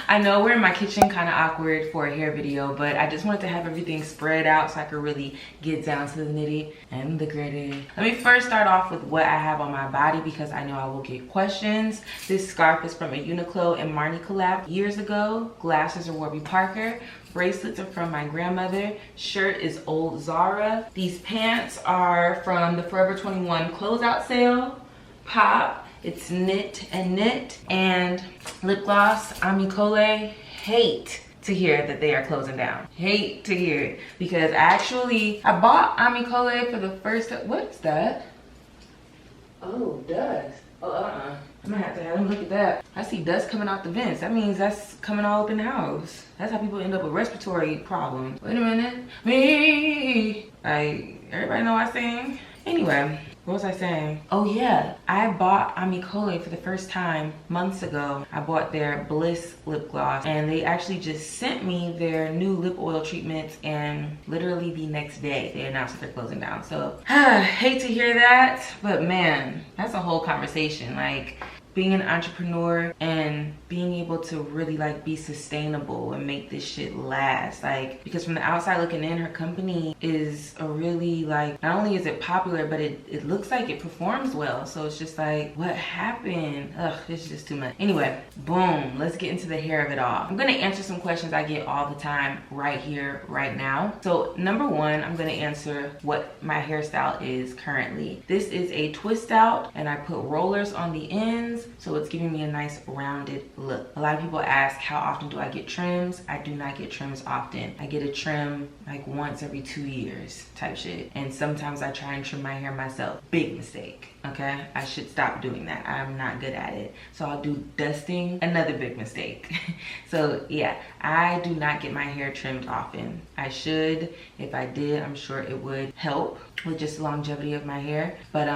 I know we're in my kitchen, kind of awkward for a hair video, but I just wanted to have everything spread out so I could really get down to the nitty and the gritty. Let me first start off with what I have on my body because I know I will get questions. This scarf is from a Uniqlo and Marni collab years ago. Glasses are Warby Parker. Bracelets are from my grandmother. Shirt is old Zara. These pants are from the Forever 21 closeout sale. Pop. It's knit and knit. And lip gloss, Amicole. Hate to hear that they are closing down. Hate to hear it because I bought Amicole for the first time. What's that? Oh, dust. Oh, I'm gonna have to have them look at that. I see dust coming out the vents. That means that's coming all up in the house. That's how people end up with respiratory problems. Wait a minute. Me. Everybody know I sing? Anyway, what was I saying? Oh yeah, I bought Amicole for the first time months ago. I bought their Bliss lip gloss and they actually just sent me their new lip oil treatments, and literally the next day they announced that they're closing down. So hate to hear that, but man, that's a whole conversation. Like, being an entrepreneur and being able to really like be sustainable and make this shit last. Like, because from the outside looking in, her company is a really like, not only is it popular, but it looks like it performs well. So it's just like, what happened? Ugh, it's just too much. Anyway, boom, let's get into the hair of it all. I'm gonna answer some questions I get all the time right here, right now. So number one, I'm gonna answer what my hairstyle is currently. This is a twist out and I put rollers on the ends, so it's giving me a nice rounded look. A lot of people ask, how often do I get trims? I do not get trims often. I get a trim like once every 2 years type shit. And sometimes I try and trim my hair myself. Big mistake, okay? I should stop doing that. I'm not good at it. So I'll do dusting, another big mistake. So yeah, I do not get my hair trimmed often. I should. If I did, I'm sure it would help with just the longevity of my hair. But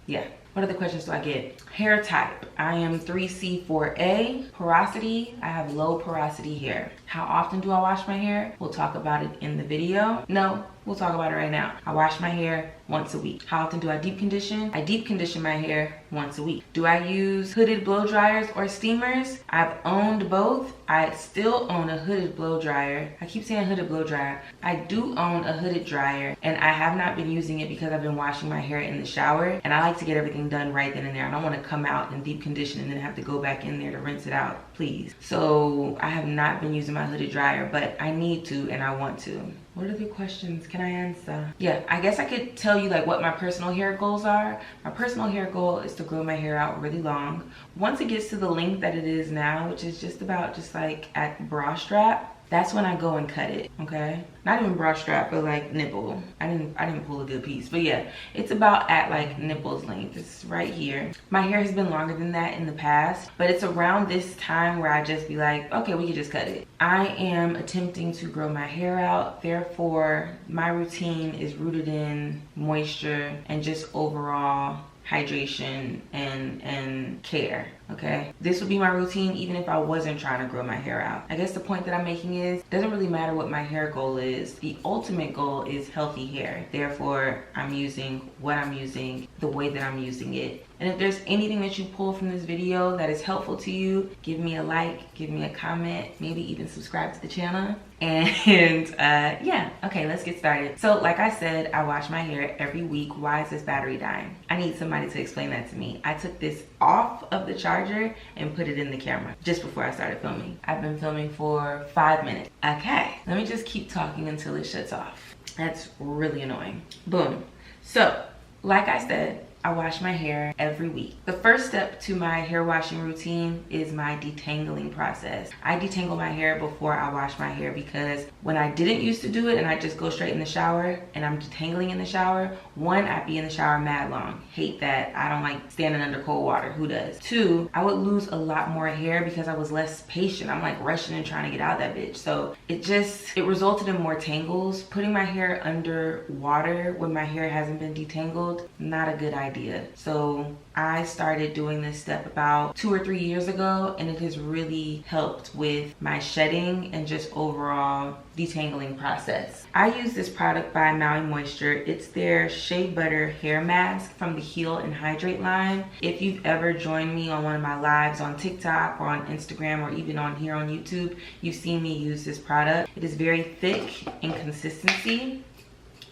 yeah. What other questions do I get? Hair type. I am 3C4A. Porosity. I have low porosity hair. How often do I wash my hair? We'll talk about it in the video. No, we'll talk about it right now. I wash my hair once a week. How often do I deep condition? I deep condition my hair once a week. Do I use hooded blow dryers or steamers? I've owned both. I still own a hooded blow dryer. I keep saying hooded blow dryer. I do own a hooded dryer and I have not been using it because I've been washing my hair in the shower and I like to get everything done right then and there. I don't want to come out and deep condition and then have to go back in there to rinse it out, please. So I have not been using my hooded dryer, but I need to and I want to. What other questions can I answer? Yeah, I guess I could tell you like what my personal hair goals are. My personal hair goal is to grow my hair out really long. Once it gets to the length that it is now, which is just about just like at bra strap, that's when I go and cut it, okay? Not even bra strap, but like nipple. I didn't pull a good piece, but yeah, it's about at like nipples length. It's right here. My hair has been longer than that in the past, but it's around this time where I just be like, okay, we can just cut it. I am attempting to grow my hair out. Therefore, my routine is rooted in moisture and just overall hydration and care, okay? This would be my routine even if I wasn't trying to grow my hair out. I guess the point that I'm making is, it doesn't really matter what my hair goal is. The ultimate goal is healthy hair. Therefore, I'm using what I'm using, the way that I'm using it. And if there's anything that you pull from this video that is helpful to you, give me a like, give me a comment, maybe even subscribe to the channel. And yeah, okay, let's get started. So like I said, I wash my hair every week. Why is this battery dying? I need somebody to explain that to me. I took this off of the charger and put it in the camera just before I started filming. I've been filming for 5 minutes. Okay, let me just keep talking until it shuts off. That's really annoying. Boom. So like I said, I wash my hair every week. The first step to my hair washing routine is my detangling process. I detangle my hair before I wash my hair because when I didn't used to do it and I just go straight in the shower and I'm detangling in the shower, one, I'd be in the shower mad long. Hate that. I don't like standing under cold water. Who does? Two, I would lose a lot more hair because I was less patient. I'm like rushing and trying to get out that bitch. So it resulted in more tangles. Putting my hair under water when my hair hasn't been detangled, not a good idea. idea. So I started doing this step about 2 or 3 years ago, and it has really helped with my shedding and just overall detangling process. I use this product by Maui Moisture. It's their Shea Butter hair mask from the Heal and Hydrate line. If you've ever joined me on one of my lives on TikTok or on Instagram or even on here on YouTube, you've seen me use this product. It is very thick in consistency,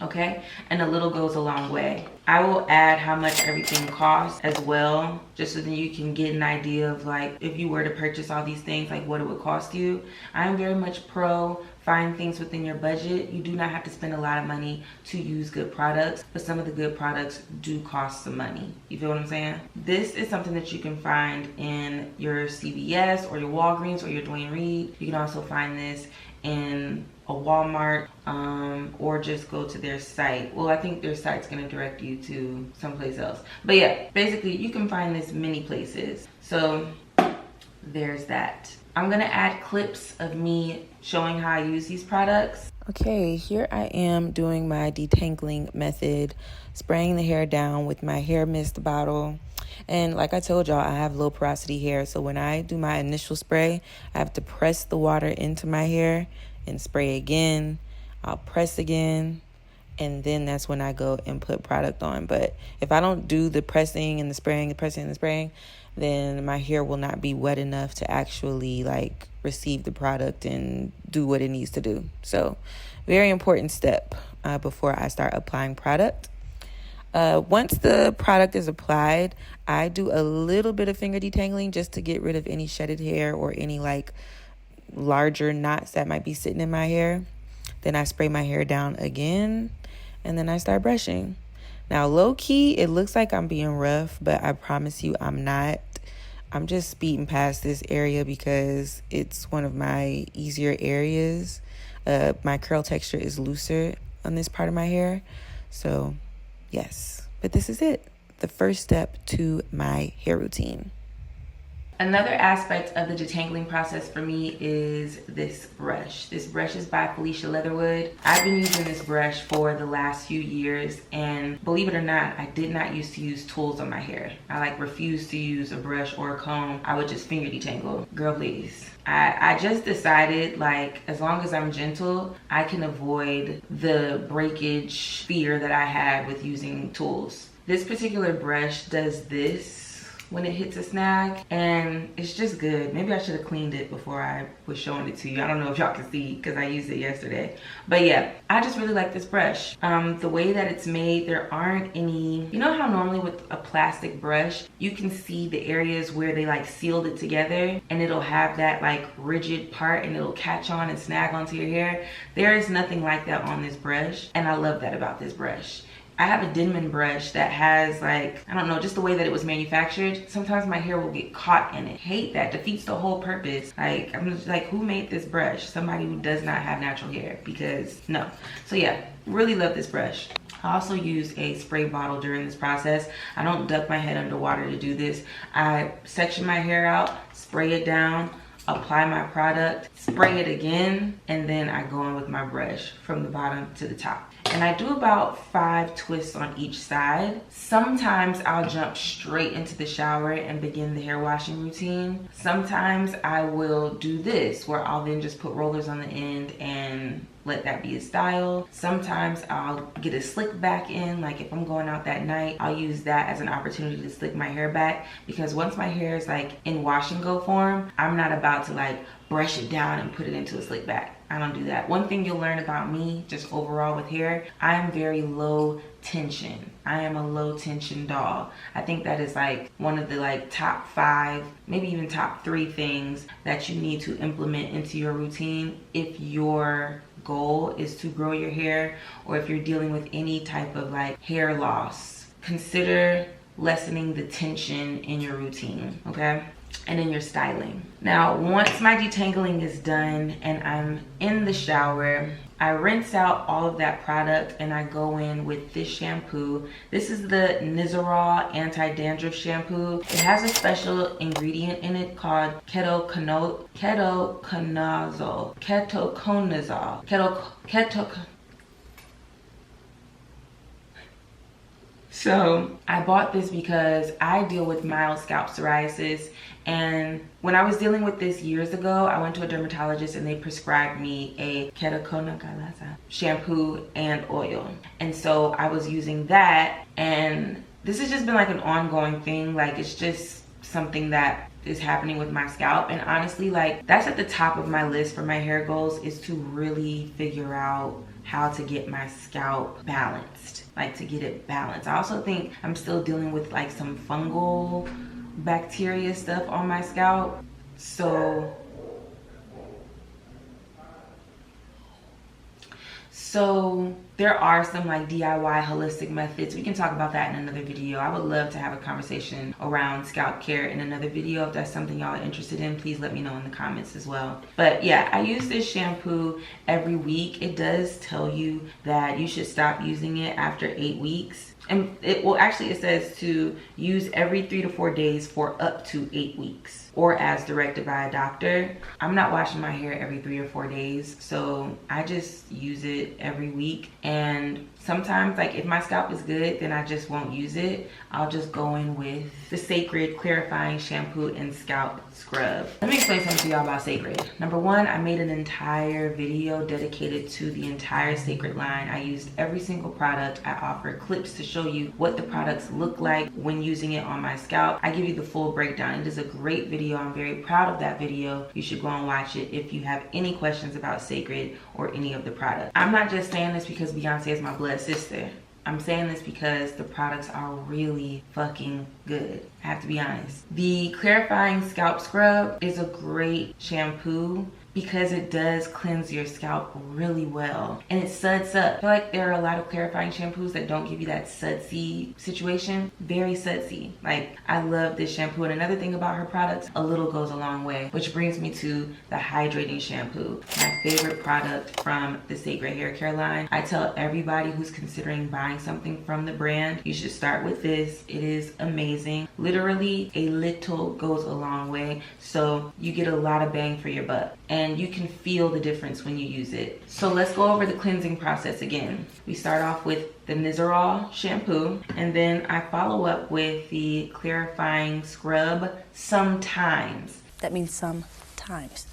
okay, and a little goes a long way. I will add how much everything costs as well, just so that you can get an idea of like, if you were to purchase all these things, like what it would cost you. I'm very much pro find things within your budget. You do not have to spend a lot of money to use good products, but some of the good products do cost some money. You feel what I'm saying? This is something that you can find in your CVS or your Walgreens or your Duane Reade. You can also find this in a Walmart, or just go to their site. Well, I think their site's gonna direct you to someplace else. But yeah, basically you can find this many places. So there's that. I'm gonna add clips of me showing how I use these products. Okay, here I am doing my detangling method, spraying the hair down with my hair mist bottle. And like I told y'all, I have low porosity hair. So when I do my initial spray, I have to press the water into my hair and spray again. I'll press again, and then that's when I go and put product on. But if I don't do the pressing and the spraying, the pressing and the spraying, then my hair will not be wet enough to actually like receive the product and do what it needs to do. So very important step before I start applying product. Once the product is applied, I do a little bit of finger detangling just to get rid of any shedded hair or any like larger knots that might be sitting in my hair. Then I spray my hair down again, and then I start brushing. Now, low key, it looks like I'm being rough, but I promise you I'm not. I'm just speeding past this area because it's one of my easier areas. My curl texture is looser on this part of my hair. So, yes. But this is it. The first step to my hair routine. Another aspect of the detangling process for me is this brush. This brush is by Felicia Leatherwood. I've been using this brush for the last few years, and believe it or not, I did not used to use tools on my hair. I like refused to use a brush or a comb. I would just finger detangle. Girl, please. I just decided, like, as long as I'm gentle, I can avoid the breakage fear that I had with using tools. This particular brush does this when it hits a snag, and it's just good. Maybe I should have cleaned it before I was showing it to you. I don't know if y'all can see because I used it yesterday. But yeah, I just really like this brush. The way that it's made, there aren't any, you know how normally with a plastic brush, you can see the areas where they like sealed it together and it'll have that like rigid part and it'll catch on and snag onto your hair. There is nothing like that on this brush, and I love that about this brush. I have a Denman brush that has like, I don't know, just the way that it was manufactured. Sometimes my hair will get caught in it. Hate that, defeats the whole purpose. Like, I'm just like, who made this brush? Somebody who does not have natural hair, because no. So yeah, really love this brush. I also use a spray bottle during this process. I don't duck my head underwater to do this. I section my hair out, spray it down, apply my product, spray it again, and then I go in with my brush from the bottom to the top. And I do about 5 twists on each side. Sometimes I'll jump straight into the shower and begin the hair washing routine. Sometimes I will do this, where I'll then just put rollers on the end and let that be a style. Sometimes I'll get a slick back in, like if I'm going out that night, I'll use that as an opportunity to slick my hair back, because once my hair is like in wash and go form, I'm not about to like brush it down and put it into a slick back. I don't do that. One thing you'll learn about me, just overall with hair, I am very low tension. I am a low tension doll. I think that is like one of the like top 5, maybe even top 3 things that you need to implement into your routine if your goal is to grow your hair, or if you're dealing with any type of like hair loss. Consider lessening the tension in your routine, okay? And in your styling. Now, once my detangling is done and I'm in the shower, I rinse out all of that product and I go in with this shampoo. This is the Nizoral anti-dandruff shampoo. It has a special ingredient in it called ketoconazole. So I bought this because I deal with mild scalp psoriasis, and when I was dealing with this years ago, I went to a dermatologist and they prescribed me a ketoconazole shampoo and oil. And so I was using that, and this has just been like an ongoing thing. Like, it's just something that is happening with my scalp. And honestly, like, that's at the top of my list for my hair goals, is to really figure out how to get my scalp balanced, like to get it balanced. I also think I'm still dealing with like some fungal bacteria stuff on my scalp. So there are some like DIY holistic methods. We can talk about that in another video. I would love to have a conversation around scalp care in another video. If that's something y'all are interested in, please let me know in the comments as well. But yeah, I use this shampoo every week. It does tell you that you should stop using it after 8 weeks. And it says to use every 3 to 4 days for up to 8 weeks, or as directed by a doctor. I'm not washing my hair every 3 or 4 days, so I just use it every week. And sometimes, like, if my scalp is good, then I just won't use it. I'll just go in with the Sacred Clarifying Shampoo and Scalp Scrub. Let me explain something to y'all about Sacred. Number one, I made an entire video dedicated to the entire Sacred line. I used every single product. I offer clips to show you what the products look like when using it on my scalp. I give you the full breakdown. It is a great video. I'm very proud of that video. You should go and watch it if you have any questions about Sacred or any of the products. I'm not just saying this because Beyonce is my blood sister. I'm saying this because the products are really fucking good. I have to be honest. The Clarifying Scalp Scrub is a great shampoo because it does cleanse your scalp really well, and it suds up. I feel like there are a lot of clarifying shampoos that don't give you that sudsy situation. Very sudsy. Like, I love this shampoo. And another thing about her products, a little goes a long way, which brings me to the hydrating shampoo, my favorite product from the Sacred Hair Care line. I tell everybody who's considering buying something from the brand, you should start with this. It is amazing. Literally, a little goes a long way, so you get a lot of bang for your buck, and you can feel the difference when you use it. So let's go over the cleansing process again. We start off with the Nizoral shampoo, and then I follow up with the Clarifying Scrub sometimes. That means sometimes.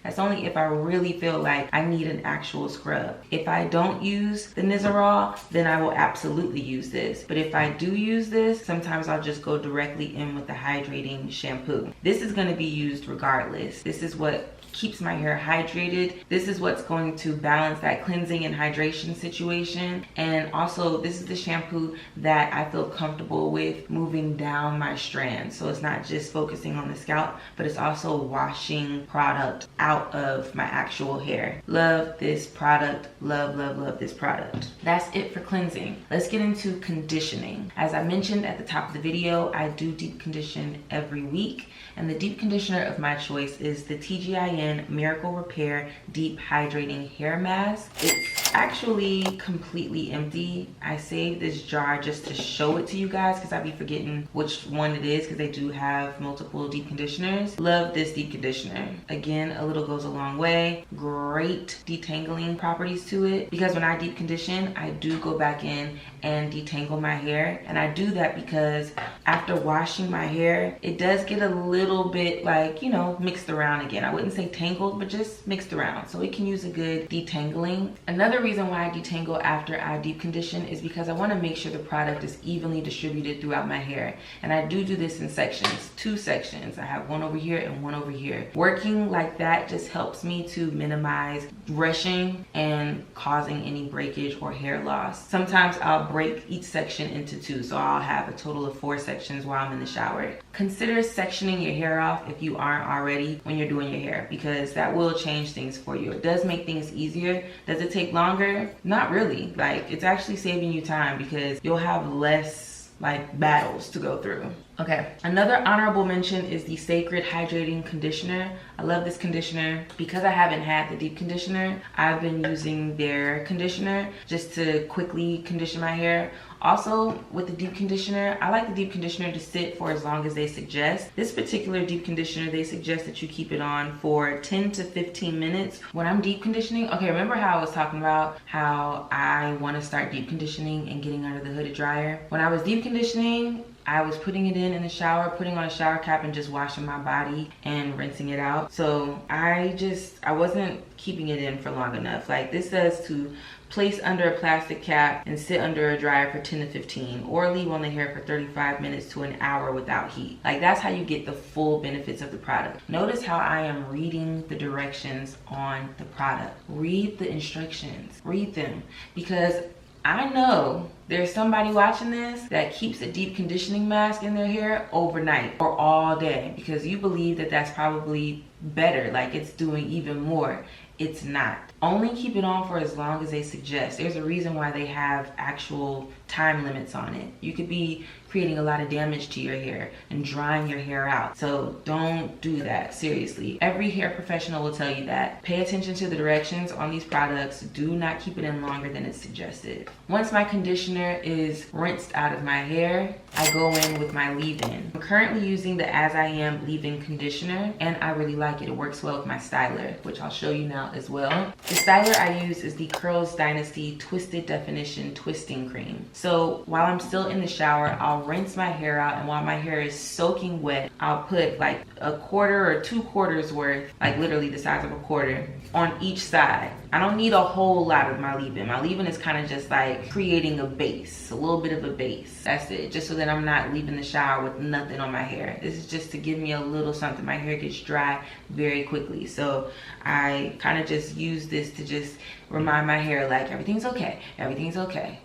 That's only if I really feel like I need an actual scrub. If I don't use the Nizoral, then I will absolutely use this. But if I do use this, sometimes I'll just go directly in with the hydrating shampoo. This is gonna be used regardless. This is what keeps my hair hydrated. This is what's going to balance that cleansing and hydration situation. And also, this is the shampoo that I feel comfortable with moving down my strands. So it's not just focusing on the scalp, but it's also washing product out of my actual hair. Love this product. Love, love, love this product. That's it for cleansing. Let's get into conditioning. As I mentioned at the top of the video, I do deep condition every week. And the deep conditioner of my choice is the TGIN Miracle Repair Deep Hydrating Hair Mask. It's actually completely empty. I saved this jar just to show it to you guys because I be forgetting which one it is because they do have multiple deep conditioners. Love this deep conditioner. Again, a little goes a long way. Great detangling properties to it, because when I deep condition, I do go back in and detangle my hair. And I do that because after washing my hair, it does get a little bit, like, you know, mixed around again. I wouldn't say tangled, but just mixed around. So it can use a good detangling. Another reason why I detangle after I deep condition is because I want to make sure the product is evenly distributed throughout my hair. And I do this in sections, 2 sections. I have one over here and one over here. Working like that just helps me to minimize rushing and causing any breakage or hair loss. Sometimes I'll break each section into 2, so I'll have a total of 4 sections while I'm in the shower. Consider sectioning your hair off if you aren't already when you're doing your hair, because that will change things for you. It does make things easier. Does it take longer? Not really. Like, it's actually saving you time because you'll have less like battles to go through. Okay, another honorable mention is the Sacred Hydrating Conditioner. I love this conditioner. Because I haven't had the deep conditioner, I've been using their conditioner just to quickly condition my hair. Also, with the deep conditioner, I like the deep conditioner to sit for as long as they suggest. This particular deep conditioner, they suggest that you keep it on for 10 to 15 minutes. When I'm deep conditioning, okay, remember how I was talking about how I want to start deep conditioning and getting under the hooded dryer? When I was deep conditioning, I was putting it in the shower, putting on a shower cap and just washing my body and rinsing it out. So I wasn't keeping it in for long enough. Like, this says to place under a plastic cap and sit under a dryer for 10 to 15, or leave on the hair for 35 minutes to an hour without heat. Like, that's how you get the full benefits of the product. Notice how I am reading the directions on the product. Read the instructions, read them, because I know there's somebody watching this that keeps a deep conditioning mask in their hair overnight or all day because you believe that that's probably better, like it's doing even more. It's not. Only keep it on for as long as they suggest. There's a reason why they have actual time limits on it. You could be creating a lot of damage to your hair and drying your hair out. So don't do that, seriously. Every hair professional will tell you that. Pay attention to the directions on these products. Do not keep it in longer than it's suggested. Once my conditioner is rinsed out of my hair, I go in with my leave-in. I'm currently using the As I Am leave-in conditioner, and I really like it. It works well with my styler, which I'll show you now as well. The styler I use is the Curls Dynasty Twisted Definition Twisting Cream. So while I'm still in the shower, I'll rinse my hair out, and while my hair is soaking wet, I'll put like a quarter or 2 quarters worth, like literally the size of a quarter, on each side. I don't need a whole lot of my leave-in. My leave-in is kind of just like creating a base, a little bit of a base. That's it, just so that I'm not leaving the shower with nothing on my hair. This is just to give me a little something. My hair gets dry very quickly, so I kind of just use this to just remind my hair like everything's okay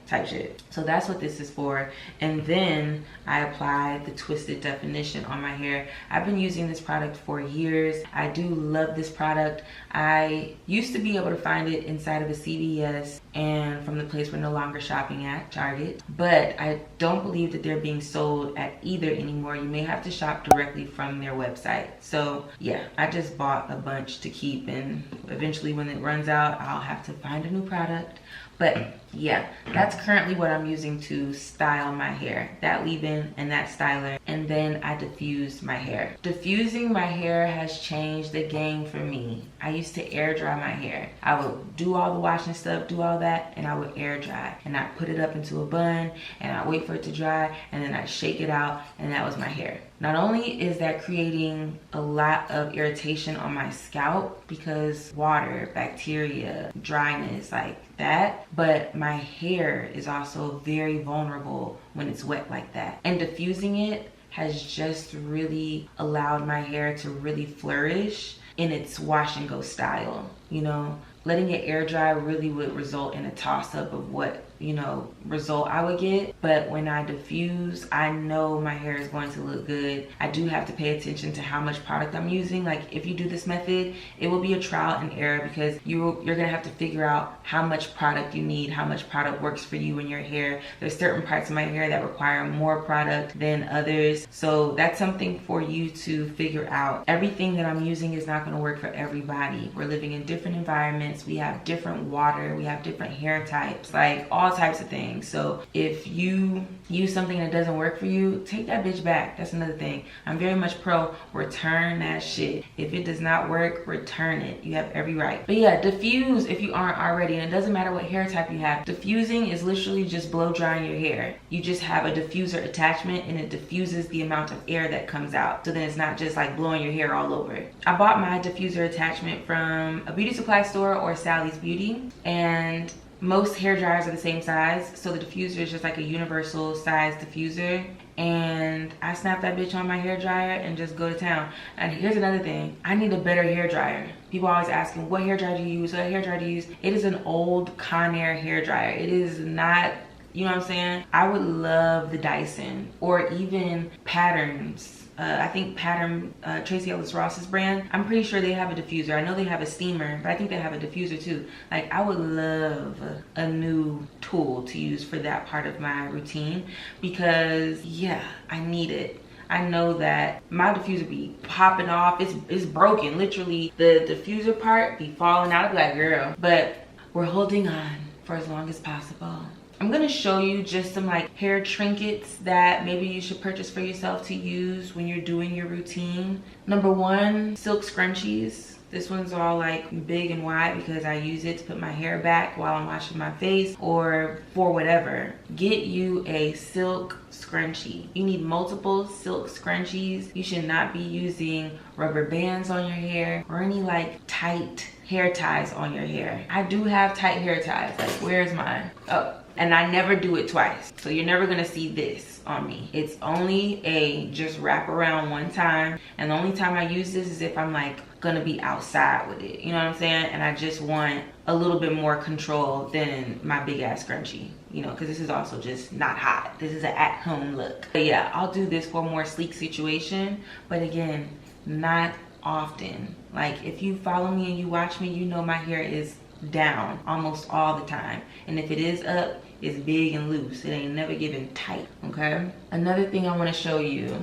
type shit. So that's what this is for. And then I apply the Twisted Definition on my hair. I've been using this product for years. I do love this product. I used to be able to find it inside of a CVS and from the place we're no longer shopping at, Target, but I don't believe that they're being sold at either anymore. You may have to shop directly from their website. So yeah, I just bought a bunch to keep, and eventually when it runs out, I'll have to find a new product. But yeah, that's currently what I'm using to style my hair. That leave-in and that styler. And then I diffuse my hair. Diffusing my hair has changed the game for me. I used to air dry my hair. I would do all the washing stuff, do all that, and I would air dry. And I'd put it up into a bun, and I'd wait for it to dry, and then I'd shake it out, and that was my hair. Not only is that creating a lot of irritation on my scalp because water, bacteria, dryness, like that, but my hair is also very vulnerable when it's wet like that. And diffusing it has just really allowed my hair to really flourish in its wash and go style. You know, letting it air dry really would result in a toss-up of what, you know, result I would get. But when I diffuse, I know my hair is going to look good. I do have to pay attention to how much product I'm using. Like, if you do this method, it will be a trial and error because you're gonna have to figure out how much product you need, how much product works for you in your hair. There's certain parts of my hair that require more product than others. So that's something for you to figure out. Everything that I'm using is not gonna work for everybody. We're living in different environments. We have different water. We have different hair types, like all types of things. So if you use something that doesn't work for you, take that bitch back. That's another thing. I'm very much pro return that shit. If it does not work, return it. You have every right. But yeah, diffuse if you aren't already. And it doesn't matter what hair type you have. Diffusing is literally just blow drying your hair. You just have a diffuser attachment and it diffuses the amount of air that comes out. So then it's not just like blowing your hair all over. I bought my diffuser attachment from a beauty supply store or Sally's Beauty, and most hair dryers are the same size, so the diffuser is just like a universal size diffuser, and I snap that bitch on my hair dryer and just go to town. And here's another thing, I need a better hair dryer. People are always asking, what hair dryer do you use? What hair dryer do you use? It is an old Conair hair dryer. It is not, you know what I'm saying? I would love the Dyson or even Patterns. I think Pattern, Tracy Ellis Ross's brand, I'm pretty sure they have a diffuser. I know they have a steamer, but I think they have a diffuser too. Like, I would love a new tool to use for that part of my routine because, yeah, I need it. I know that my diffuser be popping off. It's broken. Literally, the diffuser part be falling out. I'd be like, girl. But we're holding on for as long as possible. I'm gonna show you just some like hair trinkets that maybe you should purchase for yourself to use when you're doing your routine. Number one, silk scrunchies. This one's all like big and wide because I use it to put my hair back while I'm washing my face or for whatever. Get you a silk scrunchie. You need multiple silk scrunchies. You should not be using rubber bands on your hair or any like tight hair ties on your hair. I do have tight hair ties. Like, where's mine? Oh, and I never do it twice. So you're never gonna see this on me. It's only a just wrap around one time. And the only time I use this is if I'm like gonna be outside with it. You know what I'm saying? And I just want a little bit more control than my big ass scrunchie. You know, because this is also just not hot. This is an at-home look. But yeah, I'll do this for a more sleek situation. But again, not often. Like if you follow me and you watch me, you know my hair is down almost all the time. And if it is up, it's big and loose. It ain't never given tight, okay? Another thing I want to show you.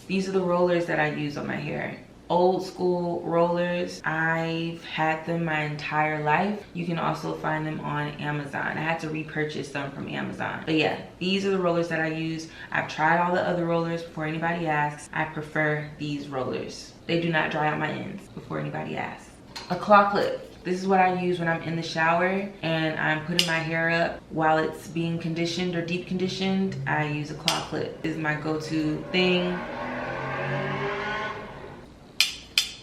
These are the rollers that I use on my hair. Old school rollers. I've had them my entire life. You can also find them on Amazon. I had to repurchase them from Amazon. But yeah, these are the rollers that I use. I've tried all the other rollers before anybody asks. I prefer these rollers. They do not dry out my ends before anybody asks. A claw clip. This is what I use when I'm in the shower and I'm putting my hair up while it's being conditioned or deep conditioned. I use a claw clip. This is my go-to thing.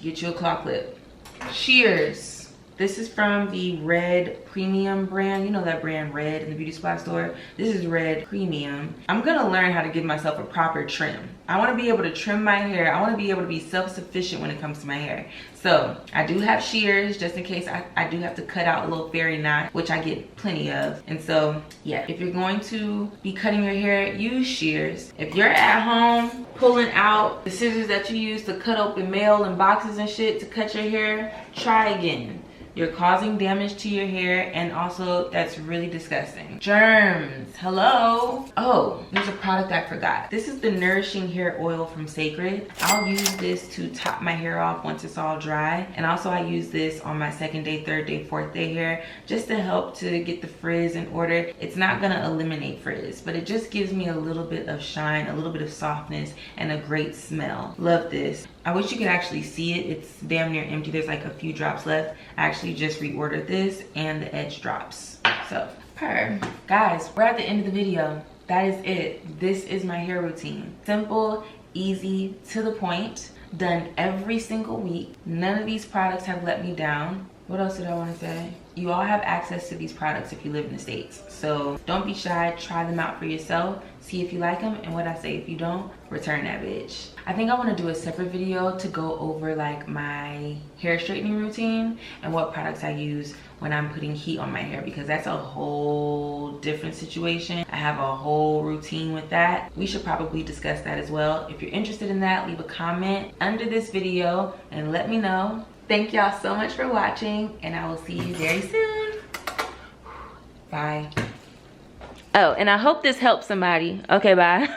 Get you a claw clip. Shears. This is from the Red Premium brand. You know that brand Red in the beauty supply store? This is Red Premium. I'm gonna learn how to give myself a proper trim. I wanna be able to trim my hair. I wanna be able to be self-sufficient when it comes to my hair. So I do have shears just in case I do have to cut out a little fairy knot, which I get plenty of. And so yeah, if you're going to be cutting your hair, use shears. If you're at home pulling out the scissors that you use to cut open mail and boxes and shit to cut your hair, try again. You're causing damage to your hair, and also that's really disgusting. Germs, hello. Oh, there's a product I forgot. This is the Nourishing Hair Oil from Sacred. I'll use this to top my hair off once it's all dry. And also I use this on my second day, third day, fourth day hair, just to help to get the frizz in order. It's not gonna eliminate frizz, but it just gives me a little bit of shine, a little bit of softness, and a great smell. Love this. I wish you could actually see it. It's damn near empty. There's like a few drops left. I actually just reordered this and the edge drops. So, guys, we're at the end of the video. That is it. This is my hair routine. Simple, easy, to the point. Done every single week. None of these products have let me down. What else did I want to say? You all have access to these products if you live in the States. So don't be shy, try them out for yourself, see if you like them, and what I say, if you don't, return that bitch. I think I want to do a separate video to go over like my hair straightening routine and what products I use when I'm putting heat on my hair, because that's a whole different situation. I have a whole routine with that. We should probably discuss that as well. If you're interested in that, leave a comment under this video and let me know. Thank y'all so much for watching, and I will see you very soon. Bye. Oh, and I hope this helps somebody. Okay, bye.